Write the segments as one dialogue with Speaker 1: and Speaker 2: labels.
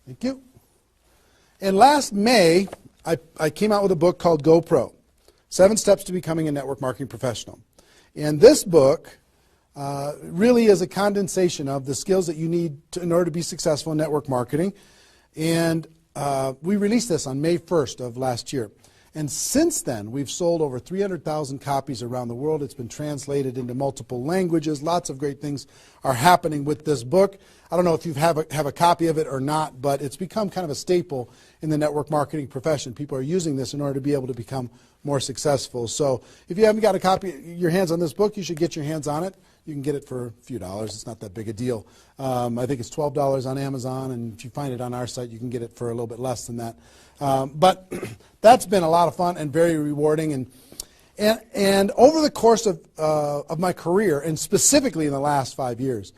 Speaker 1: Thank you. And last May, I came out with a book called Go Pro, 7 Steps to Becoming a Network Marketing Professional. And this book really is a condensation of the skills that you need in order to be successful in network marketing. And we released this on May 1st of last year. And since then, we've sold over 300,000 copies around the world. It's been translated into multiple languages. Lots of great things are happening with this book. I don't know if you have a copy of it or not, but it's become kind of a staple in the network marketing profession. People are using this in order to be able to become more successful. So if you haven't got a copy, your hands on this book, you should get your hands on it. You can get it for a few dollars. It's not that big a deal. I think it's $12 on Amazon, and if you find it on our site, you can get it for a little bit less than that. But that's been a lot of fun and very rewarding. And over the course of my career, and specifically in the last 5 years,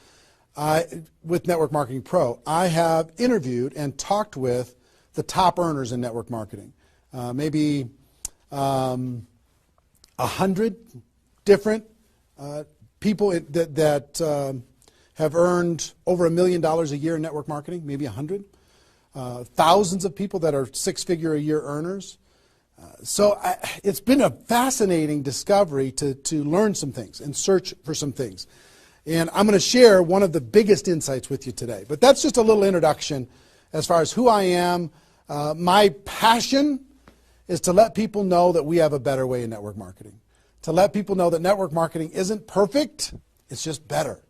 Speaker 1: with Network Marketing Pro, I have interviewed and talked with the top earners in network marketing. Maybe 100 different people that have earned over $1 million a year in network marketing, maybe 100. Thousands of people that are 6-figure a year earners. So it's been a fascinating discovery to learn some things and search for some things. And I'm going to share one of the biggest insights with you today. But that's just a little introduction as far as who I am. My passion is to let people know that we have a better way in network marketing. To let people know that network marketing isn't perfect, it's just better.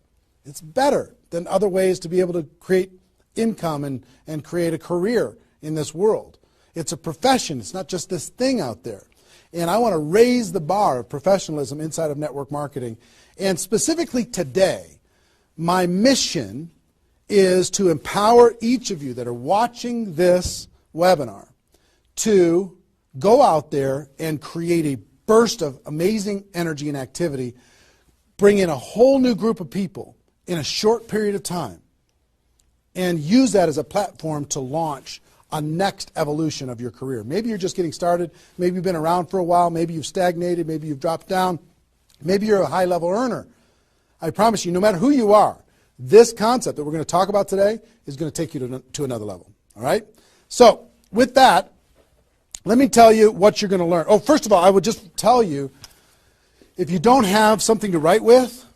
Speaker 1: It's better than other ways to be able to create income and create a career in this world. It's a profession. It's not just this thing out there. And I want to raise the bar of professionalism inside of network marketing. And specifically today, my mission is to empower each of you that are watching this webinar to go out there and create a burst of amazing energy and activity, bring in a whole new group of people in a short period of time, and use that as a platform to launch a next evolution of your career. Maybe you're just getting started. Maybe you've been around for a while. Maybe you've stagnated. Maybe you've dropped down. Maybe you're a high-level earner. I promise you, no matter who you are, this concept that we're going to talk about today is going to take you to another level. All right? So with that, let me tell you what you're going to learn. Oh, first of all, I would just tell you, if you don't have something to write with,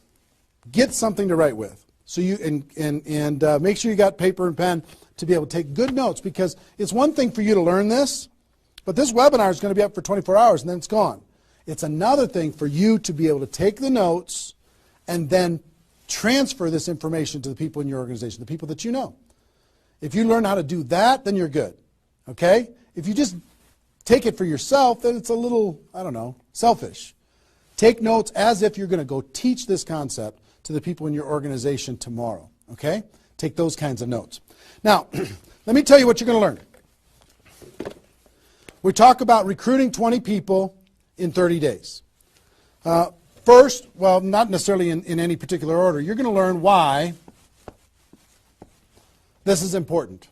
Speaker 1: get something to write with. So you and make sure you got paper and pen to be able to take good notes, because it's one thing for you to learn this, but this webinar is going to be up for 24 hours and then it's gone. It's another thing for you to be able to take the notes and then transfer this information to the people in your organization, the people that you know. If you learn how to do that, then you're good. Okay? If you just take it for yourself, then it's a little, I don't know, selfish. Take notes as if you're going to go teach this concept to the people in your organization tomorrow. Okay? Take those kinds of notes. Now, let me tell you what you're going to learn. We talk about recruiting 20 people in 30 days. First, well, not necessarily in any particular order, you're going to learn why this is important.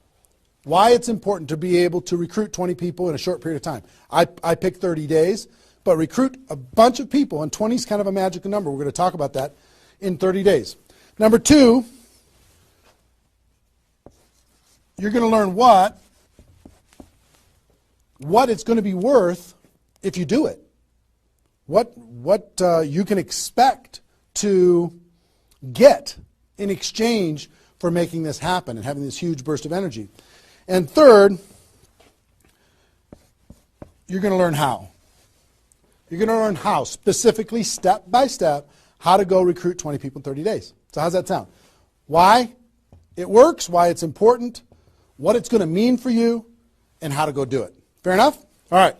Speaker 1: Why it's important to be able to recruit 20 people in a short period of time. I picked 30 days, but recruit a bunch of people, and 20 is kind of a magical number. We're going to talk about that in 30 days. Number two, you're going to learn what it's going to be worth if you do it. What you can expect to get in exchange for making this happen and having this huge burst of energy. And third, you're going to learn how. You're going to learn how, specifically, step by step, how to go recruit 20 people in 30 days. So how's that sound? Why it works, why it's important, what it's going to mean for you, and how to go do it. Fair enough? All right.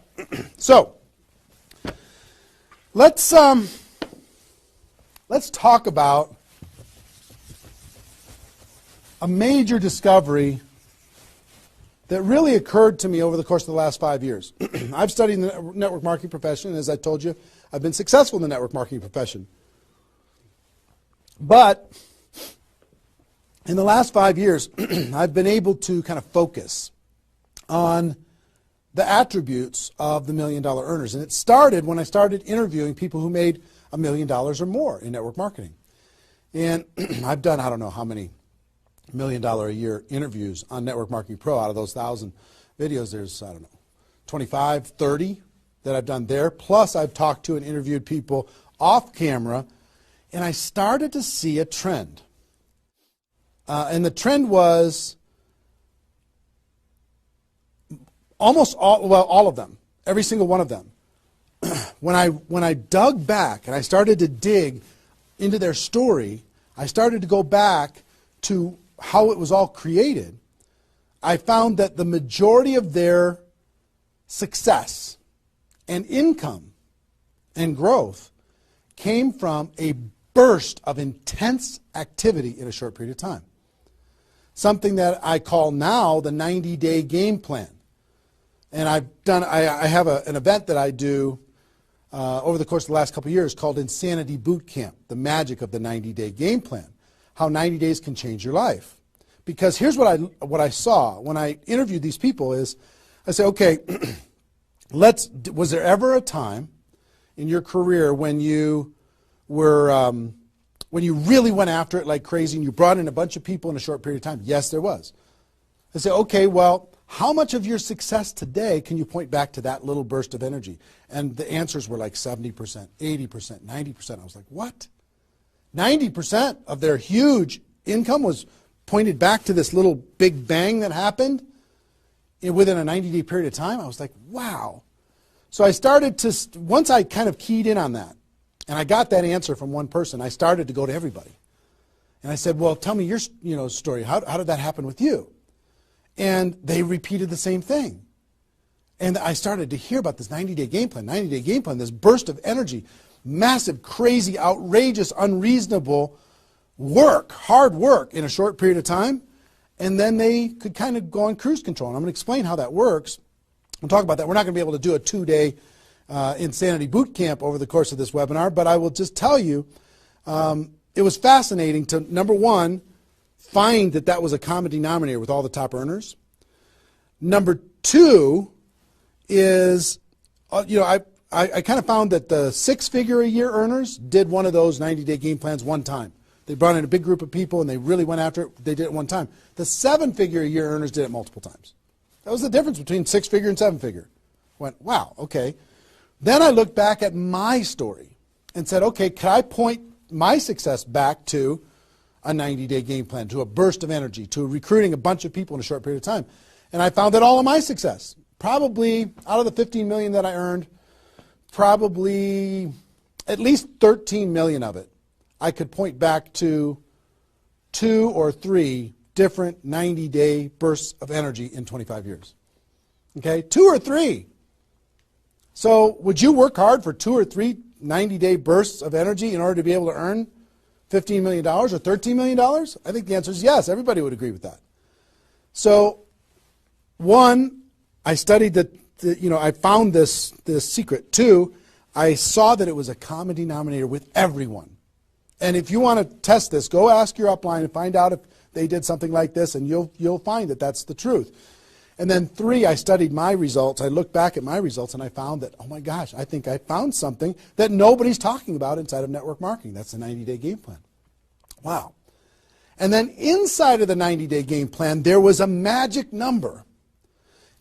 Speaker 1: So let's talk about a major discovery that really occurred to me over the course of the last 5 years. I've studied the network marketing profession, and as I told you, I've been successful in the network marketing profession. But in the last 5 years, I've been able to kind of focus on the attributes of the $1 million earners. And it started when I started interviewing people who made $1 million or more in network marketing. And I've done, I don't know how many $1 million a year interviews on Network Marketing Pro. Out of those 1,000 videos, there's, I don't know, 25, 30 that I've done there. Plus, I've talked to and interviewed people off camera, and I started to see a trend. And the trend was almost all of them, every single one of them. When I dug back and I started to dig into their story, I started to go back to how it was all created. I found that the majority of their success and income and growth came from a burst of intense activity in a short period of time. Something that I call now the 90-day game plan. And I have an event that I do over the course of the last couple of years called Insanity Boot Camp, the magic of the 90-day game plan, how 90 days can change your life. Because here's what I saw when I interviewed these people is, I said, okay, was there ever a time in your career when you were, when you really went after it like crazy and you brought in a bunch of people in a short period of time? Yes, there was. I said, okay, well, how much of your success today can you point back to that little burst of energy? And the answers were like 70%, 80%, 90%. I was like, what? 90% of their huge income was pointed back to this little big bang that happened within a 90-day period of time? I was like, wow. So I started to, once I kind of keyed in on that, and I got that answer from one person, I started to go to everybody. And I said, well, tell me your story. How did that happen with you? And they repeated the same thing. And I started to hear about this 90-day game plan, this burst of energy, massive, crazy, outrageous, unreasonable work, hard work in a short period of time. And then they could kind of go on cruise control. And I'm going to explain how that works. We'll talk about that. We're not going to be able to do a 2-day Insanity Boot Camp over the course of this webinar, but I will just tell you, it was fascinating to, number one, find that was a common denominator with all the top earners. Number two is, I kind of found that the 6-figure-a-year earners did one of those 90-day game plans one time. They brought in a big group of people and they really went after it. They did it one time. The 7-figure-a-year earners did it multiple times. That was the difference between 6-figure and 7-figure. Went, wow, okay. Then I looked back at my story and said, okay, can I point my success back to a 90-day game plan, to a burst of energy, to recruiting a bunch of people in a short period of time? And I found that all of my success, probably out of the $15 million that I earned, probably at least $13 million of it, I could point back to 2 or 3 different 90-day bursts of energy in 25 years. Okay, 2 or 3. So would you work hard for 2 or 3 90-day bursts of energy in order to be able to earn $15 million or $13 million? I think the answer is yes. Everybody would agree with that. So, one, I studied I found this secret. 2, I saw that it was a common denominator with everyone. And if you want to test this, go ask your upline and find out if they did something like this, and you'll find that that's the truth. And then 3, I studied my results. I looked back at my results, and I found that, oh my gosh, I think I found something that nobody's talking about inside of network marketing. That's the 90-day game plan. Wow. And then inside of the 90-day game plan, there was a magic number.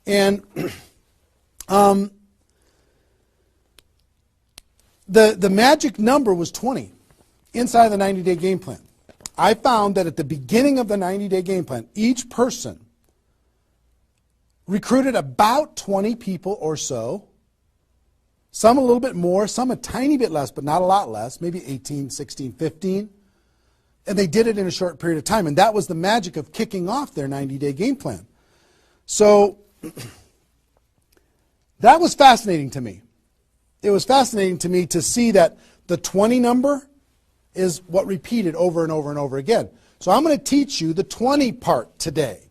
Speaker 1: And the magic number was 20 inside of the 90-day game plan. I found that at the beginning of the 90-day game plan, each person recruited about 20 people or so, some a little bit more, some a tiny bit less, but not a lot less, maybe 18, 16, 15. And they did it in a short period of time. And that was the magic of kicking off their 90-day game plan. So that was fascinating to me. It was fascinating to me to see that the 20 number is what repeated over and over and over again. So I'm going to teach you the 20 part today.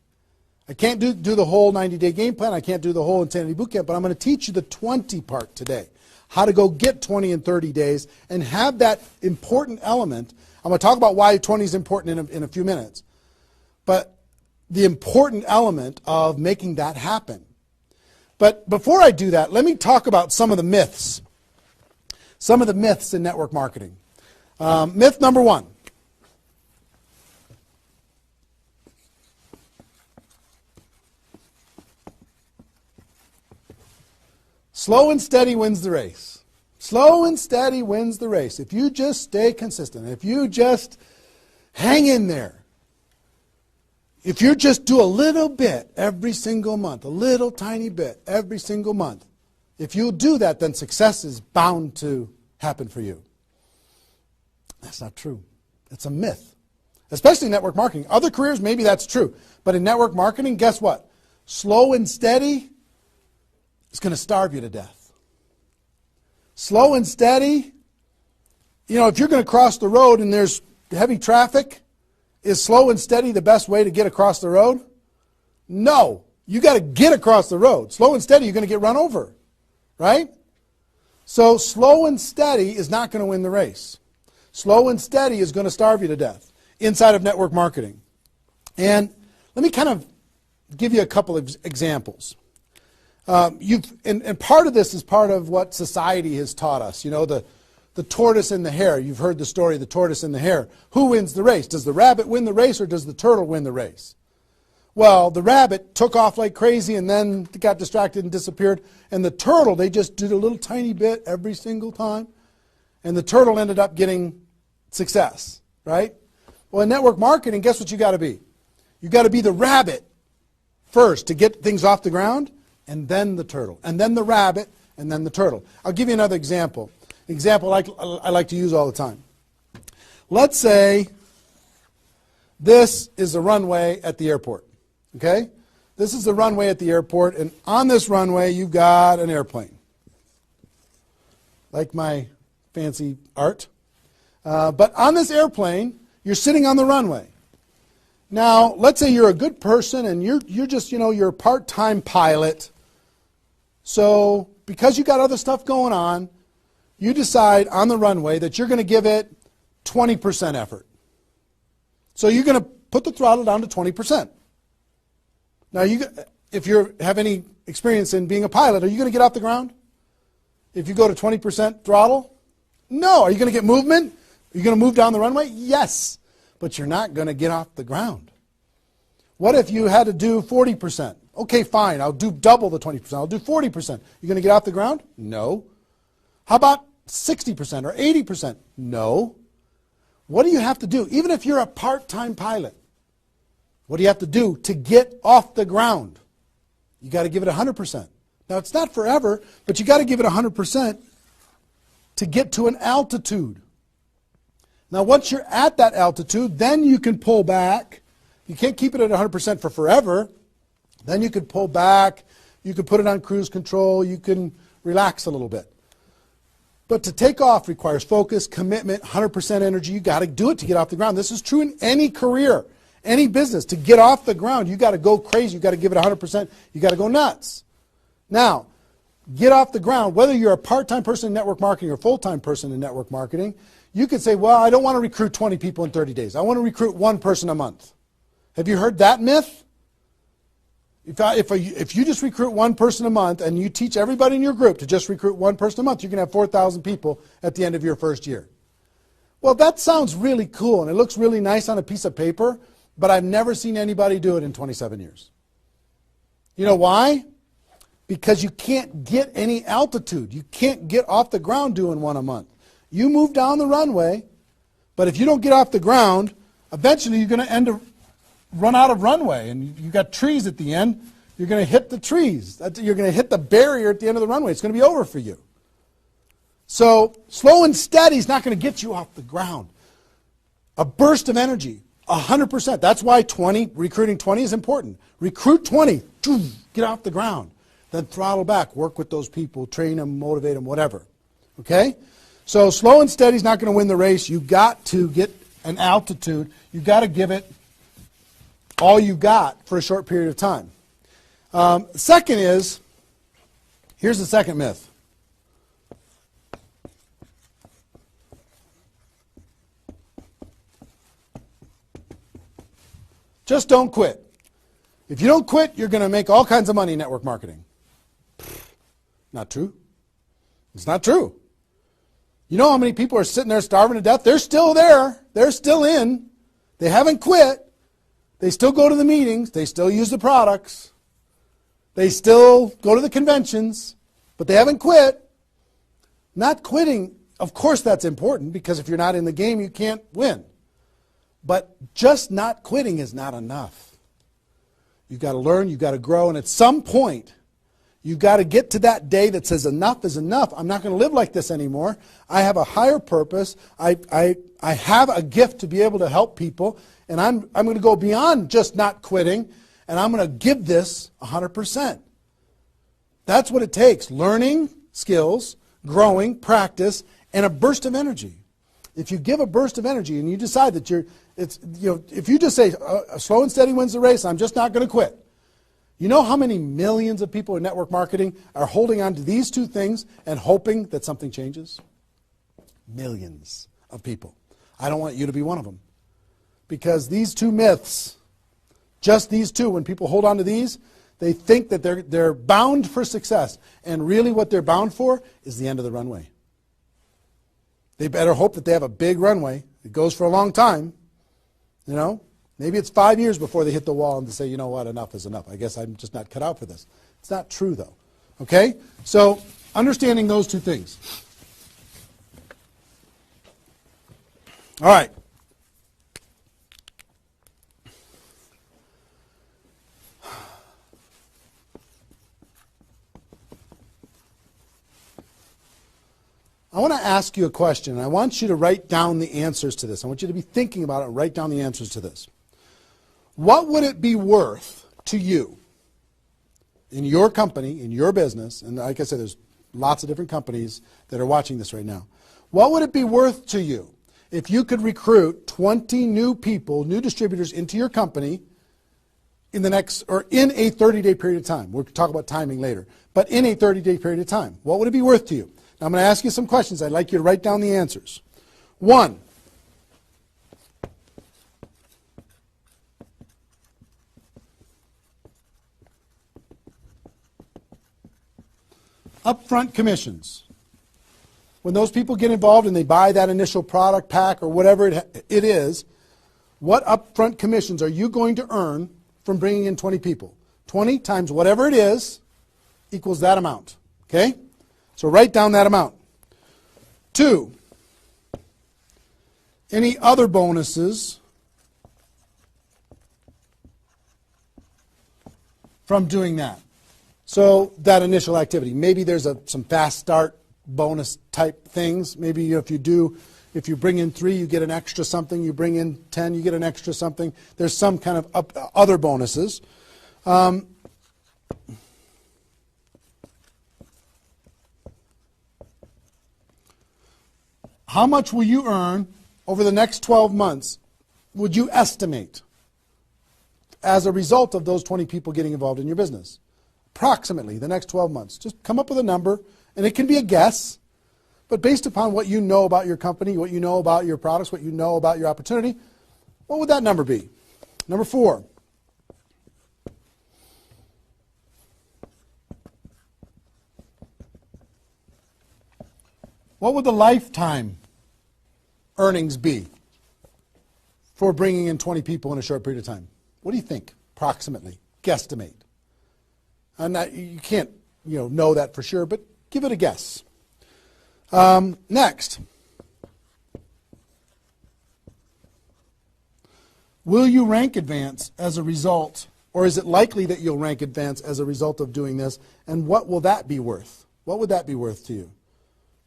Speaker 1: I can't do the whole 90-day game plan. I can't do the whole Insanity Bootcamp, but I'm going to teach you the 20 part today. How to go get 20 in 30 days and have that important element. I'm going to talk about why 20 is important in a few minutes. But the important element of making that happen. But before I do that, let me talk about some of the myths. Some of the myths in network marketing. Myth number 1. Slow and steady wins the race. Slow and steady wins the race. If you just stay consistent, if you just hang in there, if you just do a little bit every single month, a little tiny bit every single month, if you do that, then success is bound to happen for you. That's not true. It's a myth, especially in network marketing. Other careers, maybe that's true. But in network marketing, guess what? Slow and steady is going to starve you to death. Slow and steady, if you're going to cross the road and there's heavy traffic, is slow and steady the best way to get across the road? No. You got to get across the road. Slow and steady, you're going to get run over, right? So slow and steady is not going to win the race. Slow and steady is going to starve you to death inside of network marketing. And let me kind of give you a couple of examples. And part of this is part of what society has taught us. The tortoise and the hare. You've heard the story of the tortoise and the hare. Who wins the race? Does the rabbit win the race or does the turtle win the race? Well, the rabbit took off like crazy and then got distracted and disappeared. And the turtle, they just did a little tiny bit every single time. And the turtle ended up getting success, right? Well, in network marketing, guess what you got to be? You got to be the rabbit first to get things off the ground, and then the turtle, and then the rabbit, and then the turtle. I'll give you another example. Example I like to use all the time. Let's say this is a runway at the airport, okay? This is the runway at the airport, and on this runway you've got an airplane. Like my fancy art. But on this airplane, you're sitting on the runway. Now, let's say you're a good person and you're just, you're a part-time pilot. So because you got other stuff going on, you decide on the runway that you're going to give it 20% effort. So you're going to put the throttle down to 20%. Now, if you have any experience in being a pilot, are you going to get off the ground? If you go to 20% throttle? No. Are you going to get movement? Are you going to move down the runway? Yes. But you're not going to get off the ground. What if you had to do 40%? Okay, fine. I'll do double the 20%. I'll do 40%. You going to get off the ground? No. How about 60% or 80%? No. What do you have to do? Even if you're a part-time pilot, what do you have to do to get off the ground? You got to give it 100%. Now, it's not forever, but you got to give it 100% to get to an altitude. Now, once you're at that altitude, then you can pull back. You can't keep it at 100% for forever. Then you could pull back. You could put it on cruise control. You can relax a little bit. But to take off requires focus, commitment, 100% energy. You got to do it to get off the ground. This is true in any career, any business. To get off the ground, you got to go crazy. You got to give it 100%. You got to go nuts. Now, get off the ground. Whether you're a part-time person in network marketing or a full-time person in network marketing, you could say, well, I don't want to recruit 20 people in 30 days. I want to recruit one person a month. Have you heard that myth? If you just recruit one person a month and you teach everybody in your group to just recruit one person a month, you can have 4,000 people at the end of your first year. Well, that sounds really cool and it looks really nice on a piece of paper, but I've never seen anybody do it in 27 years. You know why? Because you can't get any altitude. You can't get off the ground doing one a month. You move down the runway, but if you don't get off the ground, eventually you're going to run out of runway, and you've got trees at the end. You're going to hit the trees. You're going to hit the barrier at the end of the runway. It's going to be over for you. So slow and steady is not going to get you off the ground. A burst of energy, 100%. That's why recruiting 20 is important. Recruit 20, get off the ground. Then throttle back, work with those people, train them, motivate them, whatever. Okay? So slow and steady is not going to win the race. You've got to get an altitude. You've got to give it all you got for a short period of time. Second is, here's the second myth. Just don't quit. If you don't quit, you're going to make all kinds of money in network marketing. Not true. It's not true. You know how many people are sitting there starving to death? They're still there. They're still in. They haven't quit. They still go to the meetings. They still use the products. They still go to the conventions. but they haven't quit. Not quitting, of course that's important, because if you're not in the game, you can't win. But just not quitting is not enough. You've got to learn, you've got to grow, and at some point, you've got to get to that day that says enough is enough. I'm not going to live like this anymore. I have a higher purpose. I have a gift to be able to help people, and I'm going to go beyond just not quitting, and I'm going to give this 100%. That's what it takes. Learning skills, growing, practice, and a burst of energy. If you give a burst of energy and you decide that if you just say, slow and steady wins the race, I'm just not going to quit. You know how many millions of people in network marketing are holding on to these two things and hoping that something changes? Millions of people. I don't want you to be one of them. Because these two myths, just these two, when people hold on to these, they think that they're bound for success. And really what they're bound for is the end of the runway. They better hope that they have a big runway. It goes for a long time. You know, maybe it's 5 years before they hit the wall and they say, you know what, enough is enough. I guess I'm just not cut out for this. It's not true, though. Okay? So, understanding those two things. All right. I want to ask you a question, and I want you to write down the answers to this. I want you to be thinking about it and write down the answers to this. What would it be worth to you in your company, in your business, and like I said, there's lots of different companies that are watching this right now. What would it be worth to you if you could recruit 20 new people, new distributors into your company in a 30-day period of time? We'll talk about timing later, but in a 30-day period of time. What would it be worth to you? Now, I'm going to ask you some questions. I'd like you to write down the answers. 1, upfront commissions. When those people get involved and they buy that initial product pack or whatever it is, what upfront commissions are you going to earn from bringing in 20 people? 20 times whatever it is equals that amount. Okay? So write down that amount. 2, any other bonuses from doing that? So that initial activity. Maybe there's some fast start bonus type things. Maybe if you bring in 3, you get an extra something. You bring in 10, you get an extra something. There's some kind of other bonuses. How much will you earn over the next 12 months, would you estimate, as a result of those 20 people getting involved in your business? Approximately the next 12 months. Just come up with a number, and it can be a guess, but based upon what you know about your company, what you know about your products, what you know about your opportunity, what would that number be? Number 4. What would the lifetime earnings be for bringing in 20 people in a short period of time? What do you think, approximately, guesstimate? You can't know that for sure, but give it a guess. Next. Will you rank advance as a result, or is it likely that you'll rank advance as a result of doing this, and what will that be worth? What would that be worth to you?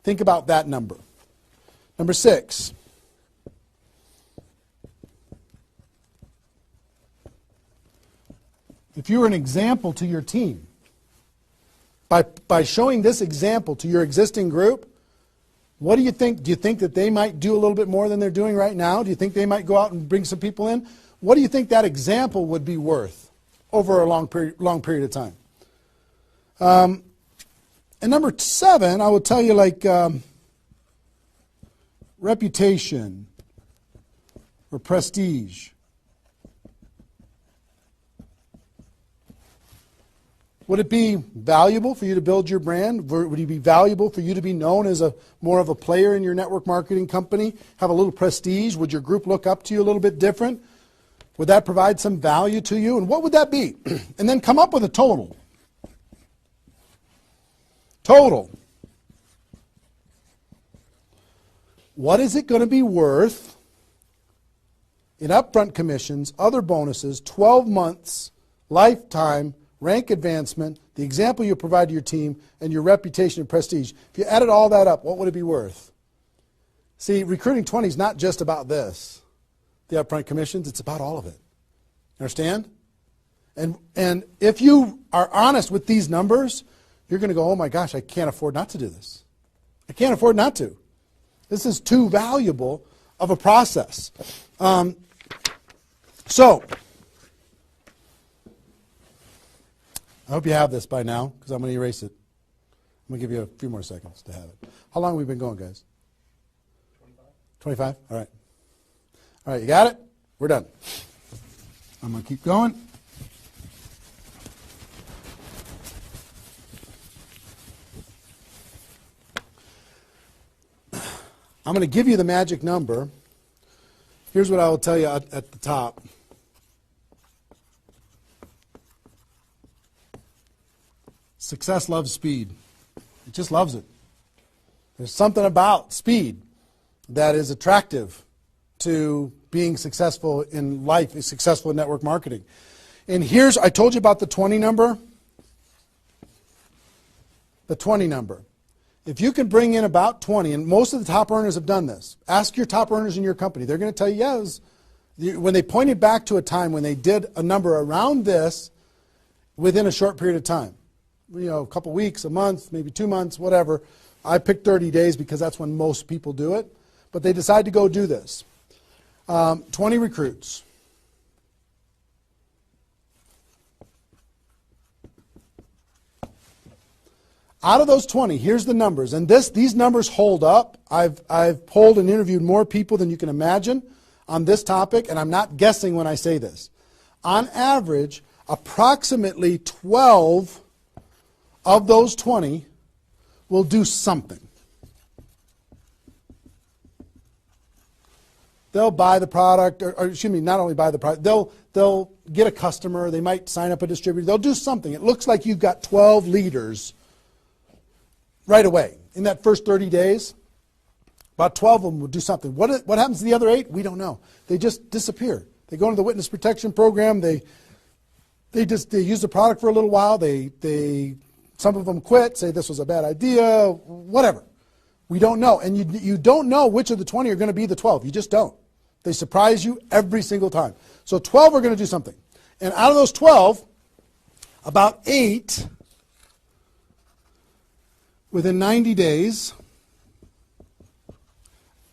Speaker 1: Think about that number. Number 6. If you were an example to your team, by showing this example to your existing group, what do you think? Do you think that they might do a little bit more than they're doing right now? Do you think they might go out and bring some people in? What do you think that example would be worth over a long period of time? And number 7, I will tell you, like reputation or prestige. Would it be valuable for you to build your brand? Would it be valuable for you to be known as more of a player in your network marketing company? Have a little prestige? Would your group look up to you a little bit different? Would that provide some value to you? And what would that be? And then come up with a total. total. What is it going to be worth in upfront commissions, other bonuses, 12 months, lifetime, rank advancement, the example you provide to your team, and your reputation and prestige? If you added all that up, what would it be worth? See, Recruiting 20 is not just about this, the upfront commissions. It's about all of it. Understand? And if you are honest with these numbers, you're going to go, oh my gosh, I can't afford not to do this. I can't afford not to. This is too valuable of a process. So, I hope you have this by now, because I'm going to erase it. I'm going to give you a few more seconds to have it. How long have we been going, guys? 25? All right. All right, you got it? We're done. I'm going to keep going. I'm going to give you the magic number. Here's what I will tell you at the top. Success loves speed. It just loves it. There's something about speed that is attractive to being successful in life, successful in network marketing. And here's, I told you about the 20 number. The 20 number. If you can bring in about 20, and most of the top earners have done this. Ask your top earners in your company. They're going to tell you, yes. When they pointed back to a time when they did a number around this within a short period of time. You know, a couple weeks, a month, maybe 2 months, whatever. I picked 30 days because that's when most people do it. But they decide to go do this. 20 recruits. Out of those 20, here's the numbers. And these numbers hold up. I've polled and interviewed more people than you can imagine on this topic, and I'm not guessing when I say this. On average, approximately 12 of those 20 will do something. They'll buy the product, or excuse me, not only buy the product, they'll get a customer, they might sign up a distributor, they'll do something. It looks like you've got 12 leaders right away. In that first 30 days, about 12 of them will do something. What happens to the other 8? We don't know. They just disappear. They go into the witness protection program, they use the product for a little while, some of them quit, say this was a bad idea, whatever. We don't know. And you don't know which of the 20 are going to be the 12. You just don't. They surprise you every single time. So 12 are going to do something. And out of those 12, about 8, within 90 days,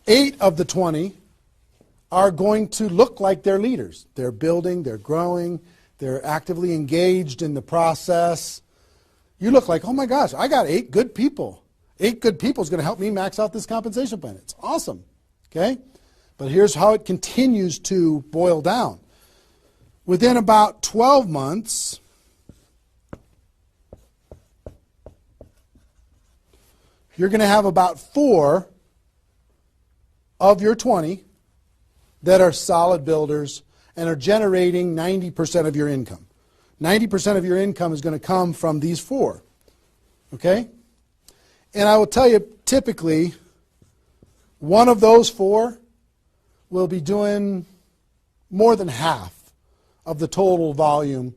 Speaker 1: 8 of the 20 are going to look like they're leaders. They're building, they're growing, they're actively engaged in the process. You look like, oh my gosh, I got 8 good people. 8 good people is going to help me max out this compensation plan. It's awesome. Okay? But here's how it continues to boil down. Within about 12 months, you're going to have about 4 of your 20 that are solid builders and are generating 90% of your income. 90% of your income is going to come from these 4. Okay? And I will tell you, typically, one of those 4 will be doing more than half of the total volume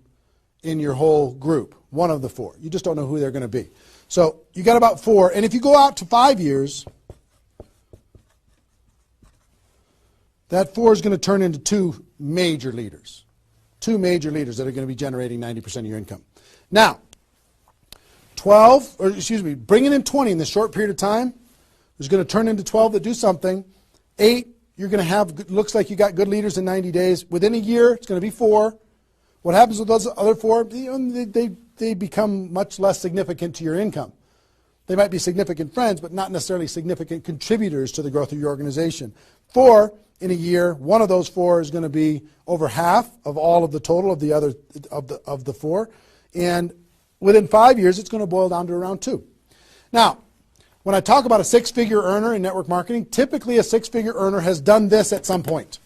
Speaker 1: in your whole group. One of the 4. You just don't know who they're going to be. So you got about 4. And if you go out to 5 years, that 4 is going to turn into 2 major leaders. 2 major leaders that are going to be generating 90% of your income. Now, bringing in 20 in this short period of time is going to turn into 12 that do something. 8, you're going to have, looks like you got good leaders in 90 days. Within a year, it's going to be 4. What happens with those other 4? They become much less significant to your income. They might be significant friends, but not necessarily significant contributors to the growth of your organization. 4, in a year, one of those 4 is going to be over half of all of the total of the other of the 4. And within 5 years, it's going to boil down to around 2. Now, when I talk about a 6-figure earner in network marketing, typically a 6-figure earner has done this at some point.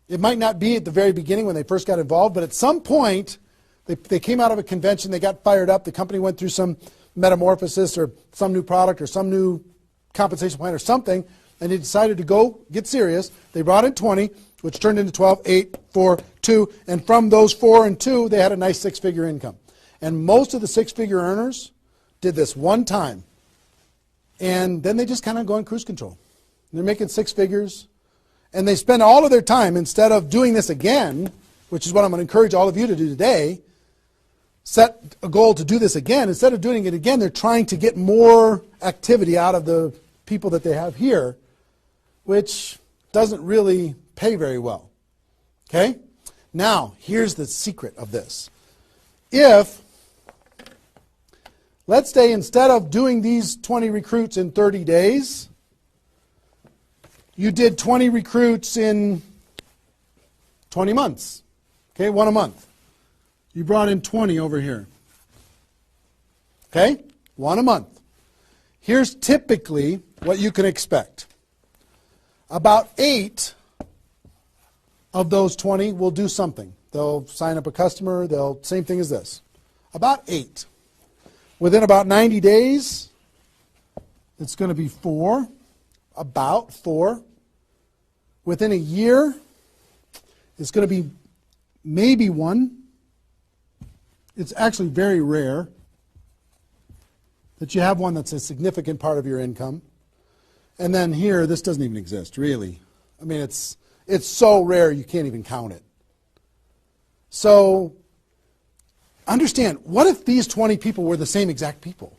Speaker 1: It might not be at the very beginning when they first got involved, but at some point, they came out of a convention, they got fired up, the company went through some metamorphosis or some new product or some new compensation plan or something, and they decided to go get serious. They brought in 20, which turned into 12, 8, 4, 2, and from those 4 and 2, they had a nice six-figure income. And most of the six-figure earners did this one time, and then they just kind of go in cruise control. They're making six figures, and they spend all of their time, instead of doing this again, which is what I'm going to encourage all of you to do today, set a goal to do this again. Instead of doing it again, they're trying to get more activity out of the people that they have here, which doesn't really pay very well. Okay? Now, here's the secret of this. If, let's say, instead of doing these 20 recruits in 30 days, you did 20 recruits in 20 months. Okay, one a month. You brought in 20 over here. Okay, one a month. Here's typically what you can expect. About 8 of those 20 will do something. They'll sign up a customer. They'll, same thing as this. About 8. Within about 90 days, it's going to be 4. About 4. Within a year, it's going to be maybe 1. It's actually very rare that you have one that's a significant part of your income. And then here, this doesn't even exist, really. I mean, it's so rare you can't even count it. So understand, what if these 20 people were the same exact people?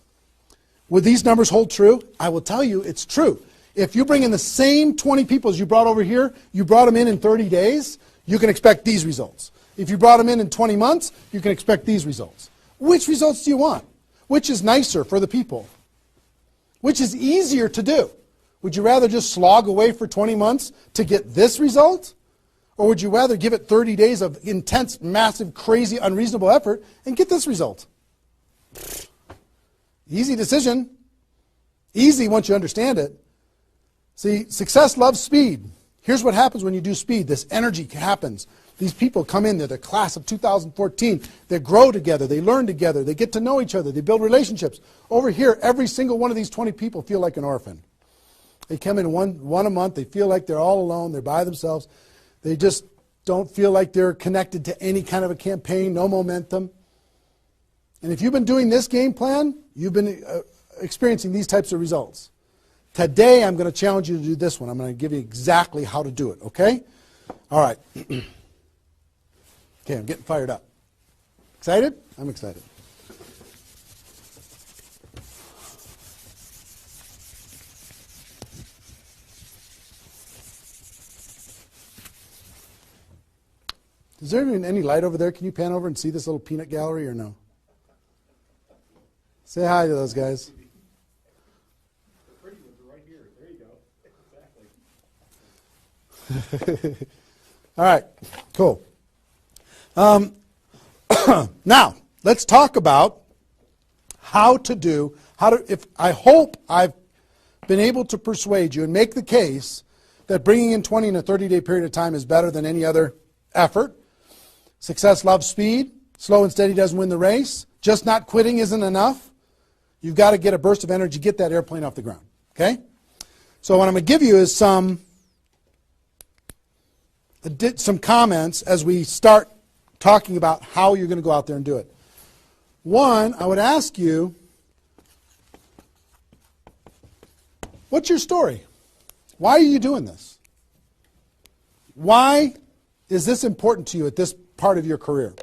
Speaker 1: Would these numbers hold true? I will tell you it's true. If you bring in the same 20 people as you brought over here, you brought them in 30 days, you can expect these results. If you brought them in 20 months, you can expect these results. Which results do you want? Which is nicer for the people? Which is easier to do? Would you rather just slog away for 20 months to get this result? Or would you rather give it 30 days of intense, massive, crazy, unreasonable effort and get this result? Easy decision. Easy once you understand it. See, success loves speed. Here's what happens when you do speed. This energy happens. These people come in, they're the class of 2014. They grow together, they learn together, they get to know each other, they build relationships. Over here, every single one of these 20 people feel like an orphan. They come in one a month, they feel like they're all alone, they're by themselves. They just don't feel like they're connected to any kind of a campaign, no momentum. And if you've been doing this game plan, you've been experiencing these types of results. Today, I'm going to challenge you to do this one. I'm going to give you exactly how to do it, okay? All right. Okay, I'm getting fired up. Excited? I'm excited. Is there even any light over there? Can you pan over and see this little peanut gallery or no? Say hi to those guys. All right, cool. Now, let's talk about I hope I've been able to persuade you and make the case that bringing in 20 in a 30-day period of time is better than any other effort. Success loves speed. Slow and steady doesn't win the race. Just not quitting isn't enough. You've got to get a burst of energy, get that airplane off the ground, okay? So what I'm going to give you is some comments as we start talking about how you're going to go out there and do it. One, I would ask you, what's your story? Why are you doing this? Why is this important to you at this part of your career?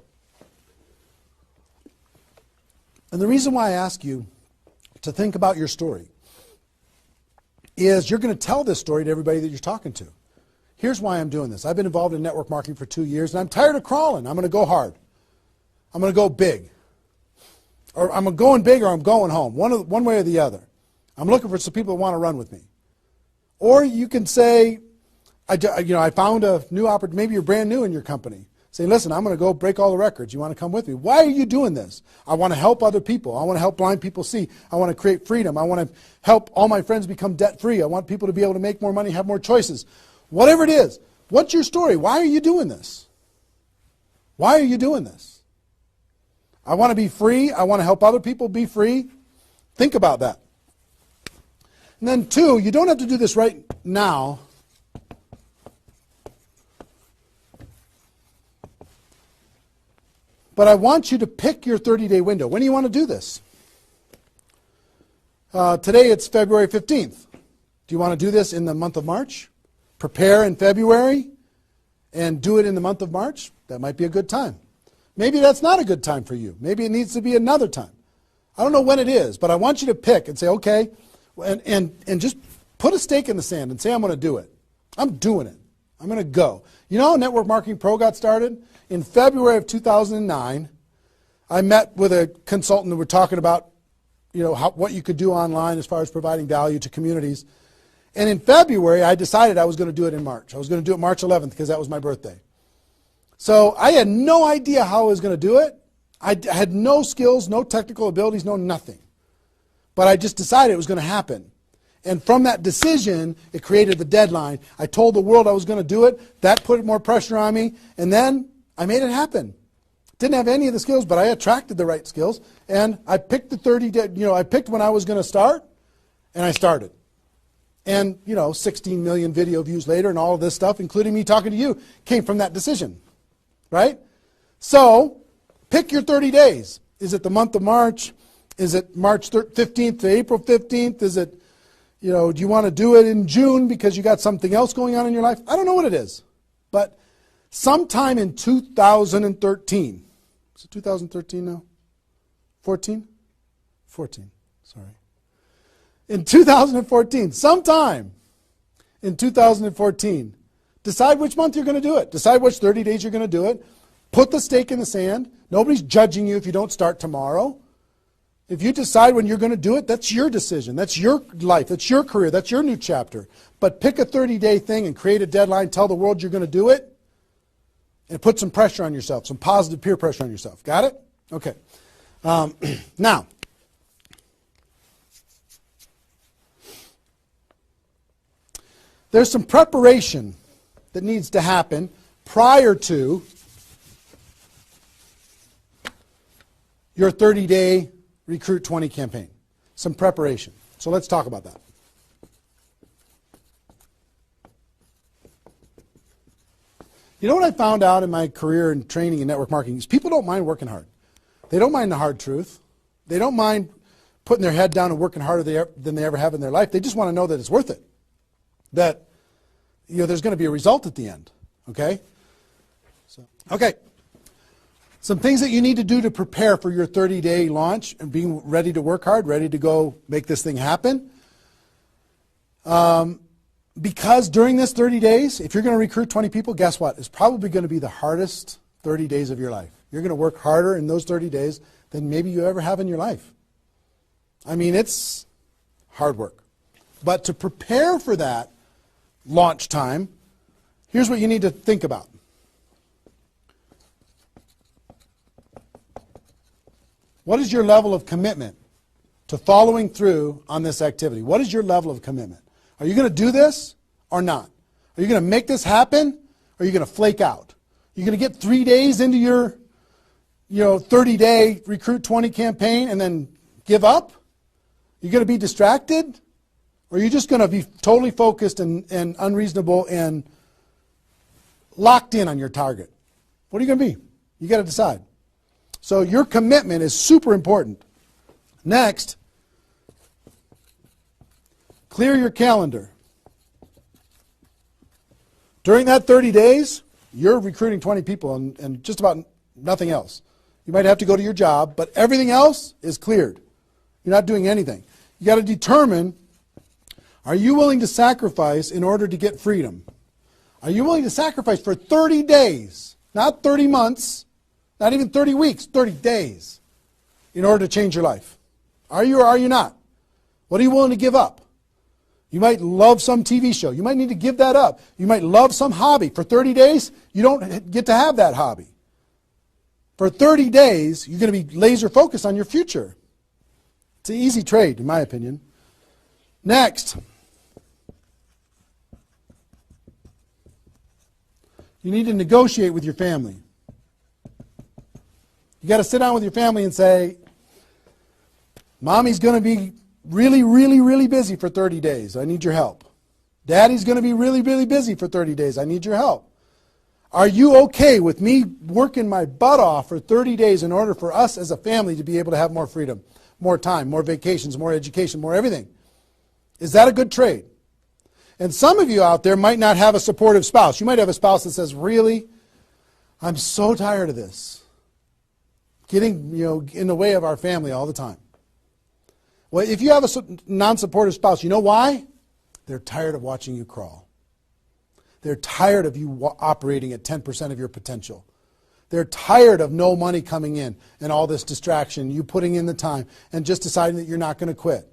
Speaker 1: And the reason why I ask you to think about your story is you're going to tell this story to everybody that you're talking to. Here's why I'm doing this. I've been involved in network marketing for 2 years, and I'm tired of crawling. I'm going to go hard. I'm going to go big. Or I'm going big or I'm going home, one way or the other. I'm looking for some people that want to run with me. Or you can say, I found a new opportunity. Maybe you're brand new in your company. Say, listen, I'm going to go break all the records. You want to come with me? Why are you doing this? I want to help other people. I want to help blind people see. I want to create freedom. I want to help all my friends become debt-free. I want people to be able to make more money, have more choices. Whatever it is, what's your story? Why are you doing this? Why are you doing this? I want to be free. I want to help other people be free. Think about that. And then 2, you don't have to do this right now. But I want you to pick your 30-day window. When do you want to do this? Today it's February 15th. Do you want to do this in the month of March? Prepare in February and do it in the month of March? That might be a good time. Maybe that's not a good time for you. Maybe it needs to be another time. I don't know when it is, but I want you to pick and say, okay, and just put a stake in the sand and say, I'm going to do it. I'm doing it. I'm going to go. You know how Network Marketing Pro got started? In February of 2009, I met with a consultant and we're talking about, what you could do online as far as providing value to communities. And in February, I decided I was going to do it in March. I was going to do it March 11th because that was my birthday. So I had no idea how I was going to do it. I had no skills, no technical abilities, no nothing. But I just decided it was going to happen. And from that decision, it created the deadline. I told the world I was going to do it. That put more pressure on me. And then I made it happen. Didn't have any of the skills, but I attracted the right skills. And I picked the 30 day, I picked when I was going to start, and I started. And, 16 million video views later and all of this stuff, including me talking to you, came from that decision. Right? So, pick your 30 days. Is it the month of March? Is it March 15th to April 15th? Is it, do you want to do it in June because you got something else going on in your life? I don't know what it is. But sometime in 2013, is it 2013 now? 14? 14, sorry. In 2014, sometime in 2014, decide which month you're going to do it. Decide which 30 days you're going to do it. Put the stake in the sand. Nobody's judging you if you don't start tomorrow. If you decide when you're going to do it, that's your decision. That's your life. That's your career. That's your new chapter. But pick a 30-day thing and create a deadline. Tell the world you're going to do it. And put some pressure on yourself, some positive peer pressure on yourself. Got it? Okay. Now, there's some preparation that needs to happen prior to your 30-day Recruit 20 campaign. Some preparation. So let's talk about that. You know what I found out in my career in training in network marketing is people don't mind working hard. They don't mind the hard truth. They don't mind putting their head down and working harder than they ever have in their life. They just want to know that it's worth it. That there's going to be a result at the end. Okay? Okay. Some things that you need to do to prepare for your 30-day launch and being ready to work hard, ready to go make this thing happen. Because during this 30 days, if you're going to recruit 20 people, guess what? It's probably going to be the hardest 30 days of your life. You're going to work harder in those 30 days than maybe you ever have in your life. I mean, it's hard work. But to prepare for that launch time, here's what you need to think about. What is your level of commitment to following through on this activity? What is your level of commitment? Are you going to do this or not? Are you going to make this happen or are you going to flake out? Are you going to get 3 days into your 30-day Recruit 20 campaign and then give up? Are you going to be distracted? Or are you just going to be totally focused and unreasonable and locked in on your target? What are you going to be? You got to decide. So your commitment is super important. Next, clear your calendar. During that 30 days, you're recruiting 20 people and just about nothing else. You might have to go to your job, but everything else is cleared. You're not doing anything. You got to determine, are you willing to sacrifice in order to get freedom? Are you willing to sacrifice for 30 days, not 30 months, not even 30 weeks, 30 days, in order to change your life? Are you or are you not? What are you willing to give up? You might love some TV show. You might need to give that up. You might love some hobby. For 30 days, you don't get to have that hobby. For 30 days, you're going to be laser focused on your future. It's an easy trade, in my opinion. Next, you need to negotiate with your family. You got to sit down with your family and say, Mommy's going to be really, really, really busy for 30 days. I need your help. Daddy's going to be really, really busy for 30 days. I need your help. Are you okay with me working my butt off for 30 days in order for us as a family to be able to have more freedom, more time, more vacations, more education, more everything? Is that a good trade? And some of you out there might not have a supportive spouse. You might have a spouse that says, really, I'm so tired of this. Getting in the way of our family all the time. Well, if you have a non-supportive spouse, you know why? They're tired of watching you crawl. They're tired of you operating at 10% of your potential. They're tired of no money coming in and all this distraction, you putting in the time and just deciding that you're not going to quit.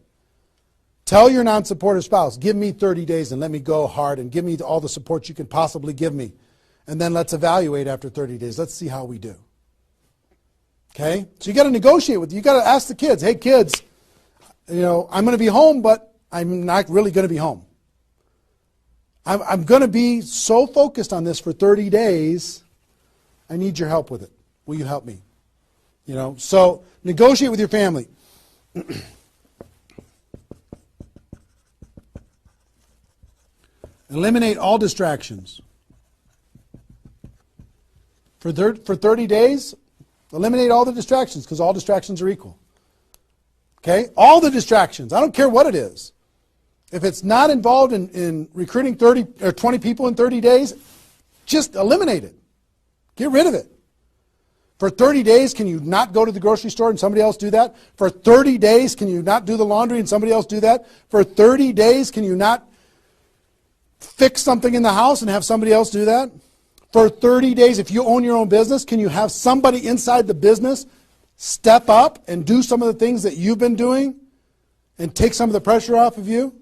Speaker 1: Tell your non-supportive spouse, give me 30 days and let me go hard and give me all the support you can possibly give me. And then let's evaluate after 30 days. Let's see how we do. Okay? So you got to negotiate with you. You got to ask the kids, hey kids, I'm going to be home, but I'm not really going to be home. I'm going to be so focused on this for 30 days, I need your help with it. Will you help me? So negotiate with your family. Eliminate all distractions. For 30 days, eliminate all the distractions because all distractions are equal. Okay? All the distractions. I don't care what it is. If it's not involved in recruiting 30 or 20 people in 30 days, just eliminate it. Get rid of it. For 30 days, can you not go to the grocery store and somebody else do that? For 30 days, can you not do the laundry and somebody else do that? For 30 days, can you not fix something in the house and have somebody else do that? For 30 days, if you own your own business, can you have somebody inside the business step up and do some of the things that you've been doing and take some of the pressure off of you?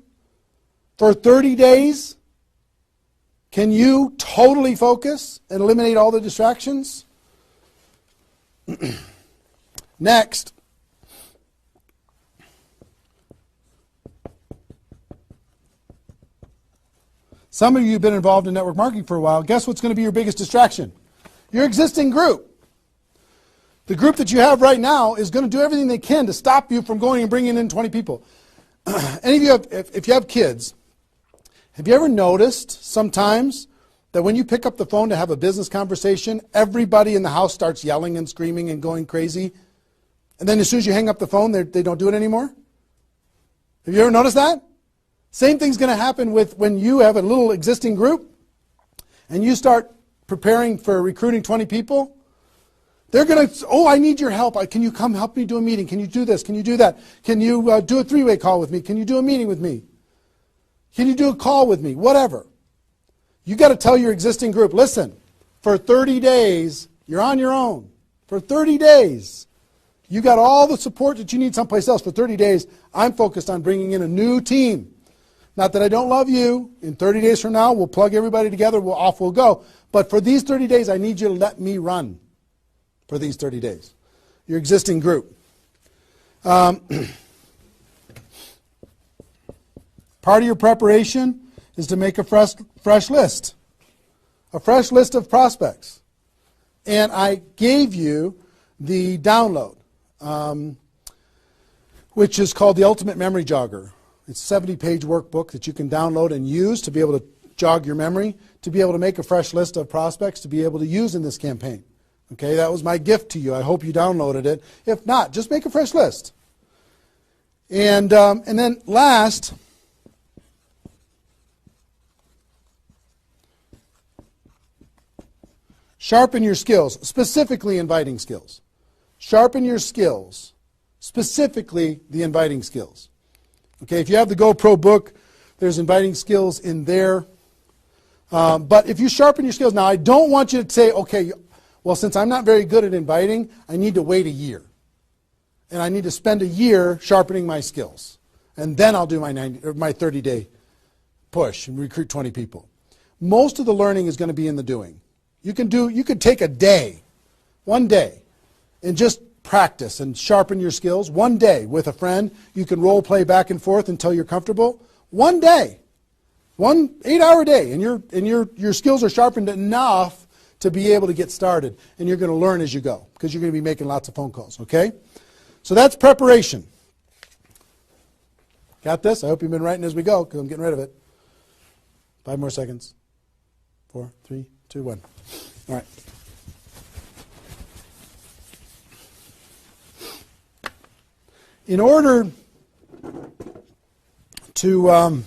Speaker 1: For 30 days, can you totally focus and eliminate all the distractions? Next. Some of you have been involved in network marketing for a while. Guess what's going to be your biggest distraction? Your existing group. The group that you have right now is going to do everything they can to stop you from going and bringing in 20 people. Any of you, if you have kids, have you ever noticed sometimes that when you pick up the phone to have a business conversation, everybody in the house starts yelling and screaming and going crazy? And then as soon as you hang up the phone, they don't do it anymore? Have you ever noticed that? Same thing's going to happen with when you have a little existing group and you start preparing for recruiting 20 people. They're going to, I need your help. Can you come help me do a meeting? Can you do this? Can you do that? Can you do a three-way call with me? Can you do a meeting with me? Can you do a call with me? Whatever. You got to tell your existing group, listen, for 30 days, you're on your own. For 30 days, you got all the support that you need someplace else. For 30 days, I'm focused on bringing in a new team. Not that I don't love you. In 30 days from now, we'll plug everybody together, off we'll go. But for these 30 days, I need you to let me run for these 30 days. Your existing group. Part of your preparation is to make a fresh list. A fresh list of prospects. And I gave you the download, which is called the Ultimate Memory Jogger. It's a 70-page workbook that you can download and use to be able to jog your memory, to be able to make a fresh list of prospects to be able to use in this campaign. Okay, that was my gift to you. I hope you downloaded it. If not, just make a fresh list. And then last, sharpen your skills, specifically inviting skills. Sharpen your skills, specifically the inviting skills. Okay, if you have the GoPro book, there's inviting skills in there. But if you sharpen your skills, now I don't want you to say, okay, well, since I'm not very good at inviting, I need to wait a year. And I need to spend a year sharpening my skills. And then I'll do my 30-day push and recruit 20 people. Most of the learning is going to be in the doing. You could take a day, one day, and just practice and sharpen your skills. One day with a friend, you can role play back and forth until you're comfortable. One day, 1 8-hour day, and your skills are sharpened enough to be able to get started. And you're going to learn as you go because you're going to be making lots of phone calls, okay? So that's preparation. Got this? I hope you've been writing as we go because I'm getting rid of it. 5 more seconds. 4, 3, 2, 1. All right. In order to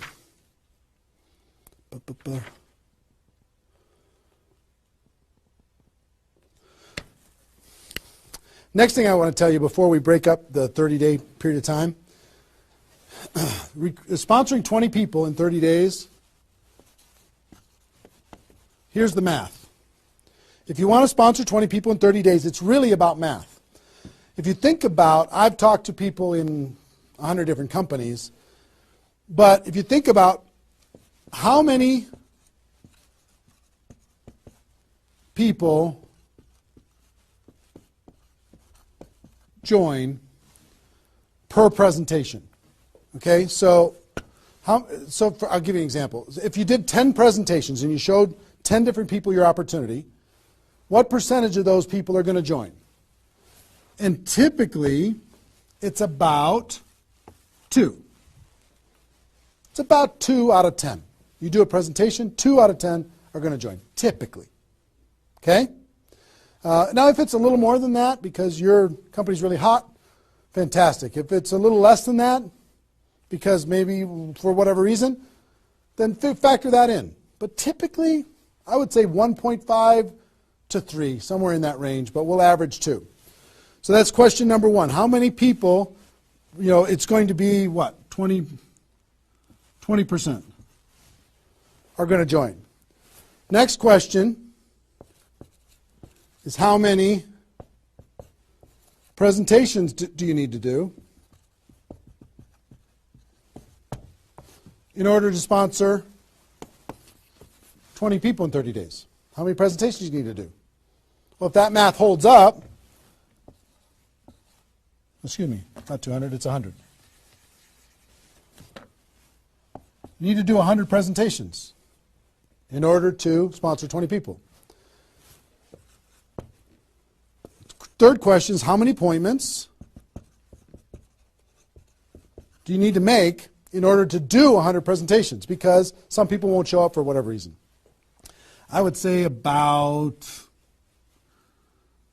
Speaker 1: next thing I want to tell you before we break up the 30-day period of time, sponsoring 20 people in 30 days, here's the math. If you want to sponsor 20 people in 30 days, it's really about math. If you think about, I've talked to people in 100 different companies, but if you think about how many people join per presentation. Okay, so I'll give you an example. If you did 10 presentations and you showed 10 different people your opportunity, what percentage of those people are going to join? And typically, it's about 2. It's about 2 out of 10. You do a presentation, 2 out of 10 are going to join, typically. Okay? Now, if it's a little more than that because your company's really hot, fantastic. If it's a little less than that, because maybe for whatever reason, then factor that in. But typically, I would say 1.5 to 3, somewhere in that range, but we'll average 2. So that's question number 1. How many people, it's going to be what, 20% are going to join. Next question is how many presentations do you need to do in order to sponsor 20 people in 30 days? How many presentations do you need to do? Well, if that math holds up, excuse me, not 200, it's 100. You need to do 100 presentations in order to sponsor 20 people. Third question is how many appointments do you need to make in order to do 100 presentations? Because some people won't show up for whatever reason. I would say about,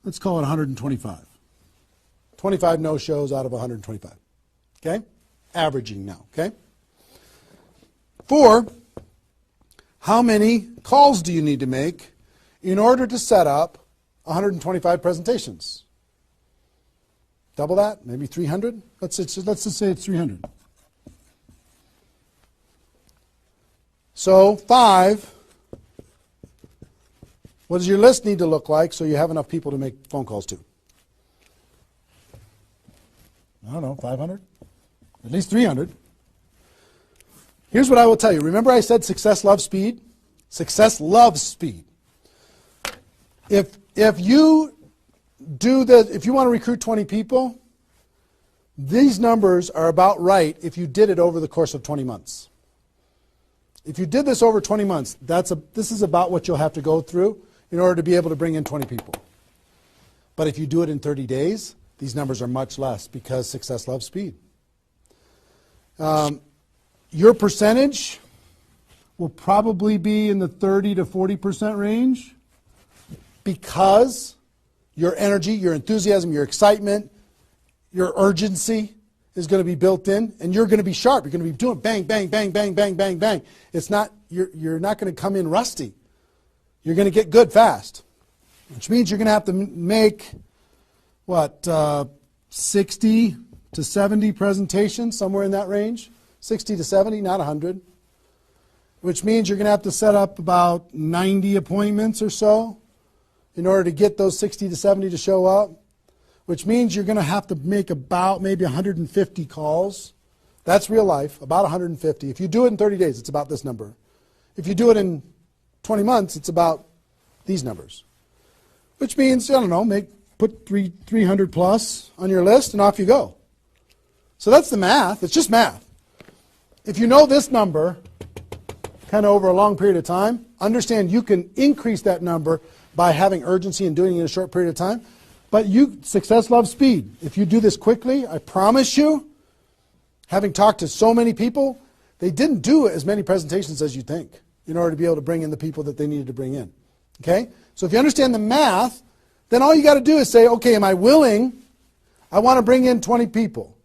Speaker 1: let's call it 125. 25 no-shows out of 125. Okay? Averaging now. Okay? 4, how many calls do you need to make in order to set up 125 presentations? Double that? Maybe 300? Let's just say it's 300. So 5, what does your list need to look like so you have enough people to make phone calls to? I don't know, 500? At least 300. Here's what I will tell you. Remember I said success loves speed? Success loves speed. If you want to recruit 20 people, these numbers are about right if you did it over the course of 20 months. If you did this over 20 months, this is about what you'll have to go through in order to be able to bring in 20 people. But if you do it in 30 days, these numbers are much less because success loves speed. Your percentage will probably be in the 30 to 40% range because your energy, your enthusiasm, your excitement, your urgency is going to be built in, and you're going to be sharp. You're going to be doing bang, bang, bang, bang, bang, bang, bang. You're not going to come in rusty. You're going to get good fast, which means you're going to have to make, 60 to 70 presentations, somewhere in that range. 60 to 70, not 100. Which means you're going to have to set up about 90 appointments or so in order to get those 60 to 70 to show up. Which means you're going to have to make about maybe 150 calls. That's real life, about 150. If you do it in 30 days, it's about this number. If you do it in 20 months, it's about these numbers. Which means, put 300 plus on your list and off you go. So that's the math. It's just math. If you know this number kind of over a long period of time, understand you can increase that number by having urgency and doing it in a short period of time. But success loves speed. If you do this quickly, I promise you, having talked to so many people, they didn't do as many presentations as you think in order to be able to bring in the people that they needed to bring in. Okay? So if you understand the math, then all you got to do is say, okay, am I willing? I want to bring in 20 people.